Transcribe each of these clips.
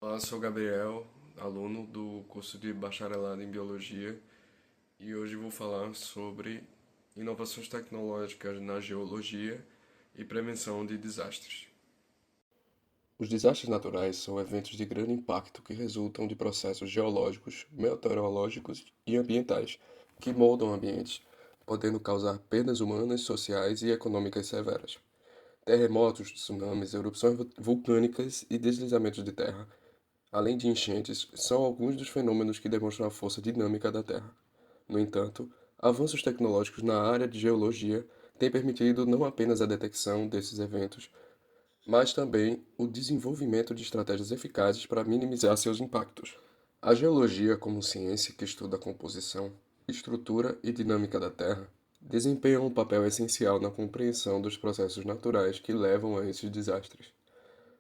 Olá, sou Gabriel, aluno do curso de Bacharelado em Biologia, e hoje vou falar sobre inovações tecnológicas na geologia e prevenção de desastres. Os desastres naturais são eventos de grande impacto que resultam de processos geológicos, meteorológicos e ambientais que moldam ambientes, podendo causar perdas humanas, sociais e econômicas severas. Terremotos, tsunamis, erupções vulcânicas e deslizamentos de terra, além de enchentes, são alguns dos fenômenos que demonstram a força dinâmica da Terra. No entanto, avanços tecnológicos na área de geologia têm permitido não apenas a detecção desses eventos, mas também o desenvolvimento de estratégias eficazes para minimizar seus impactos. A geologia, como ciência que estuda a composição, estrutura e dinâmica da Terra, desempenha um papel essencial na compreensão dos processos naturais que levam a esses desastres.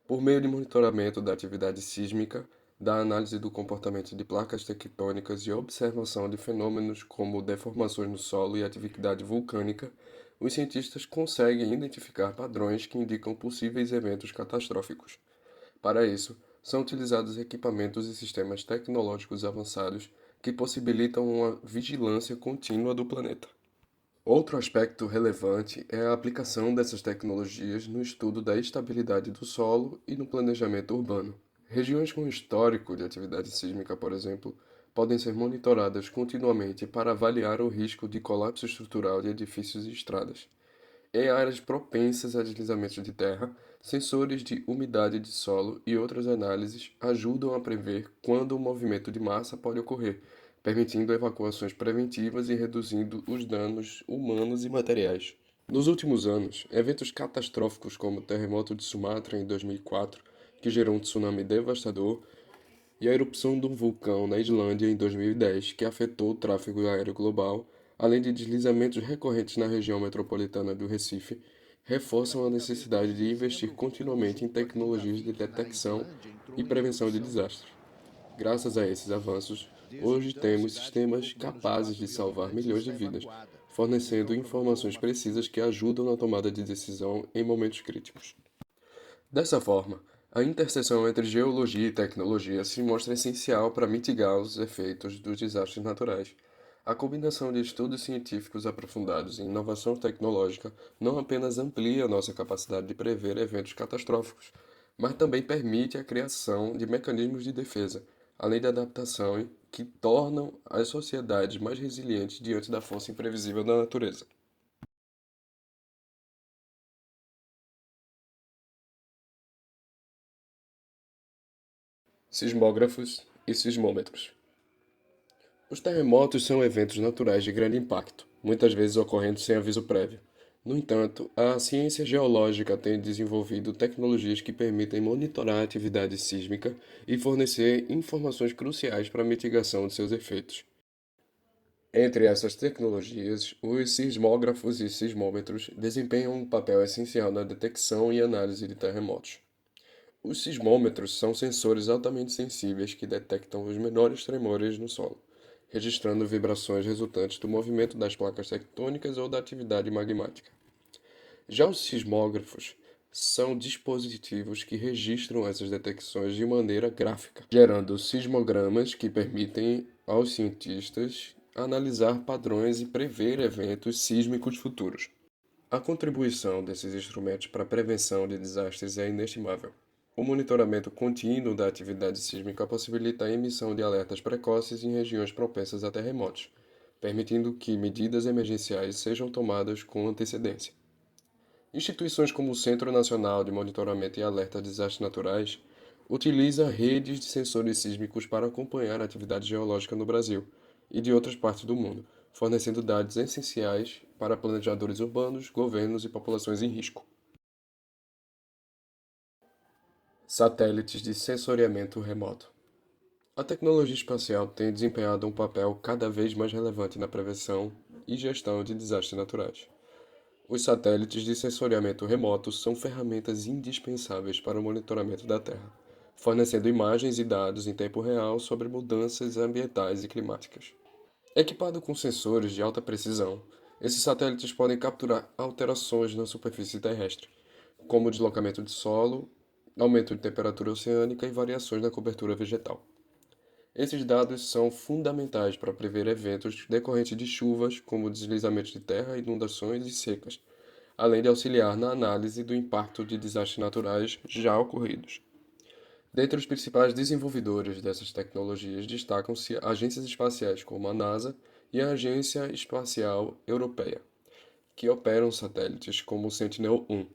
Por meio de monitoramento da atividade sísmica, da análise do comportamento de placas tectônicas e observação de fenômenos como deformações no solo e atividade vulcânica, os cientistas conseguem identificar padrões que indicam possíveis eventos catastróficos. Para isso, são utilizados equipamentos e sistemas tecnológicos avançados que possibilitam uma vigilância contínua do planeta. Outro aspecto relevante é a aplicação dessas tecnologias no estudo da estabilidade do solo e no planejamento urbano. Regiões com histórico de atividade sísmica, por exemplo, podem ser monitoradas continuamente para avaliar o risco de colapso estrutural de edifícios e estradas. Em áreas propensas a deslizamentos de terra, sensores de umidade de solo e outras análises ajudam a prever quando o movimento de massa pode ocorrer, permitindo evacuações preventivas e reduzindo os danos humanos e materiais. Nos últimos anos, eventos catastróficos como o terremoto de Sumatra em 2004, que gerou um tsunami devastador, e a erupção de um vulcão na Islândia em 2010, que afetou o tráfego aéreo global, além de deslizamentos recorrentes na região metropolitana do Recife, reforçam a necessidade de investir continuamente em tecnologias de detecção e prevenção de desastres. Graças a esses avanços, hoje temos sistemas capazes de salvar milhões de vidas, fornecendo informações precisas que ajudam na tomada de decisão em momentos críticos. Dessa forma, a interseção entre geologia e tecnologia se mostra essencial para mitigar os efeitos dos desastres naturais. A combinação de estudos científicos aprofundados e inovação tecnológica não apenas amplia nossa capacidade de prever eventos catastróficos, mas também permite a criação de mecanismos de defesa, além de adaptação que tornam as sociedades mais resilientes diante da força imprevisível da natureza. Sismógrafos e sismômetros. Os terremotos são eventos naturais de grande impacto, muitas vezes ocorrendo sem aviso prévio. No entanto, a ciência geológica tem desenvolvido tecnologias que permitem monitorar a atividade sísmica e fornecer informações cruciais para a mitigação de seus efeitos. Entre essas tecnologias, os sismógrafos e sismômetros desempenham um papel essencial na detecção e análise de terremotos. Os sismômetros são sensores altamente sensíveis que detectam os menores tremores no solo, registrando vibrações resultantes do movimento das placas tectônicas ou da atividade magmática. Já os sismógrafos são dispositivos que registram essas detecções de maneira gráfica, gerando sismogramas que permitem aos cientistas analisar padrões e prever eventos sísmicos futuros. A contribuição desses instrumentos para a prevenção de desastres é inestimável. O monitoramento contínuo da atividade sísmica possibilita a emissão de alertas precoces em regiões propensas a terremotos, permitindo que medidas emergenciais sejam tomadas com antecedência. Instituições como o Centro Nacional de Monitoramento e Alerta a Desastres Naturais utilizam redes de sensores sísmicos para acompanhar a atividade geológica no Brasil e de outras partes do mundo, fornecendo dados essenciais para planejadores urbanos, governos e populações em risco. Satélites de sensoriamento remoto. A tecnologia espacial tem desempenhado um papel cada vez mais relevante na prevenção e gestão de desastres naturais. Os satélites de sensoriamento remoto são ferramentas indispensáveis para o monitoramento da Terra, fornecendo imagens e dados em tempo real sobre mudanças ambientais e climáticas. Equipado com sensores de alta precisão, esses satélites podem capturar alterações na superfície terrestre, como o deslocamento de solo aumento de temperatura oceânica e variações na cobertura vegetal. Esses dados são fundamentais para prever eventos decorrentes de chuvas, como deslizamentos de terra, inundações e secas, além de auxiliar na análise do impacto de desastres naturais já ocorridos. Dentre os principais desenvolvedores dessas tecnologias destacam-se agências espaciais como a NASA e a Agência Espacial Europeia, que operam satélites como o Sentinel-1.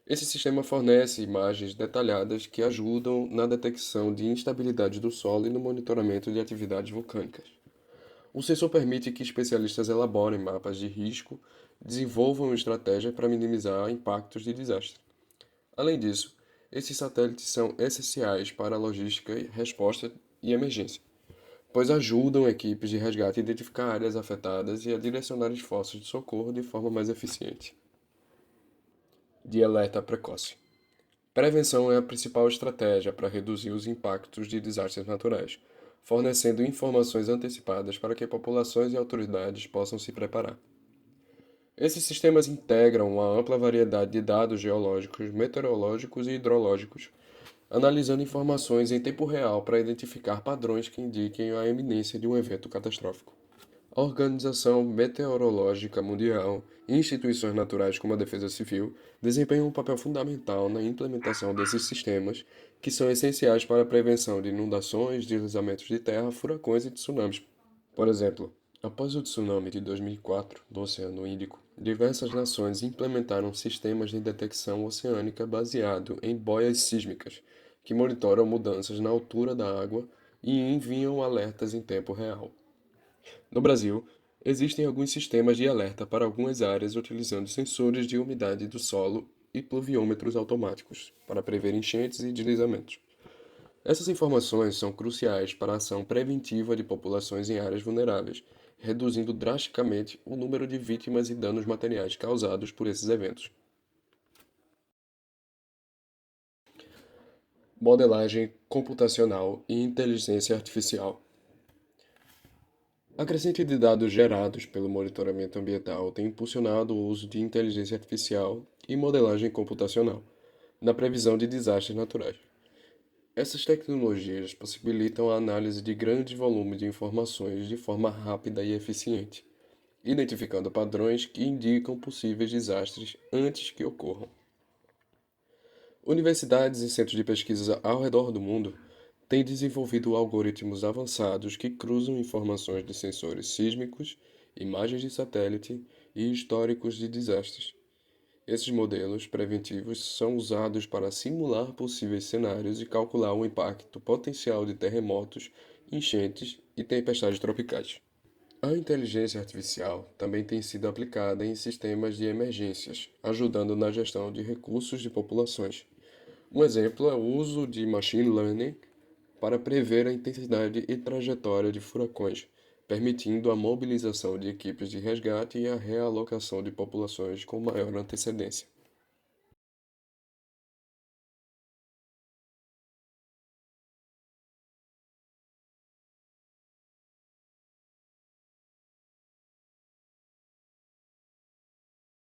Esse sistema fornece imagens detalhadas que ajudam na detecção de instabilidade do solo e no monitoramento de atividades vulcânicas. O sensor permite que especialistas elaborem mapas de risco, desenvolvam estratégias para minimizar impactos de desastre. Além disso, esses satélites são essenciais para a logística, resposta e emergência, pois ajudam equipes de resgate a identificar áreas afetadas e a direcionar esforços de socorro de forma mais eficiente. De alerta precoce. Prevenção é a principal estratégia para reduzir os impactos de desastres naturais, fornecendo informações antecipadas para que populações e autoridades possam se preparar. Esses sistemas integram uma ampla variedade de dados geológicos, meteorológicos e hidrológicos, analisando informações em tempo real para identificar padrões que indiquem a iminência de um evento catastrófico. A Organização Meteorológica Mundial e instituições naturais como a Defesa Civil desempenham um papel fundamental na implementação desses sistemas, que são essenciais para a prevenção de inundações, deslizamentos de terra, furacões e tsunamis. Por exemplo, após o tsunami de 2004 do Oceano Índico, diversas nações implementaram sistemas de detecção oceânica baseado em boias sísmicas, que monitoram mudanças na altura da água e enviam alertas em tempo real. No Brasil, existem alguns sistemas de alerta para algumas áreas utilizando sensores de umidade do solo e pluviômetros automáticos para prever enchentes e deslizamentos. Essas informações são cruciais para a ação preventiva de populações em áreas vulneráveis, reduzindo drasticamente o número de vítimas e danos materiais causados por esses eventos. Modelagem computacional e inteligência artificial. A crescente de dados gerados pelo monitoramento ambiental tem impulsionado o uso de inteligência artificial e modelagem computacional na previsão de desastres naturais. Essas tecnologias possibilitam a análise de grandes volumes de informações de forma rápida e eficiente, identificando padrões que indicam possíveis desastres antes que ocorram. Universidades e centros de pesquisa ao redor do mundo têm desenvolvido algoritmos avançados que cruzam informações de sensores sísmicos, imagens de satélite e históricos de desastres. Esses modelos preventivos são usados para simular possíveis cenários e calcular o impacto potencial de terremotos, enchentes e tempestades tropicais. A inteligência artificial também tem sido aplicada em sistemas de emergências, ajudando na gestão de recursos de populações. Um exemplo é o uso de machine learning para prever a intensidade e trajetória de furacões, permitindo a mobilização de equipes de resgate e a realocação de populações com maior antecedência.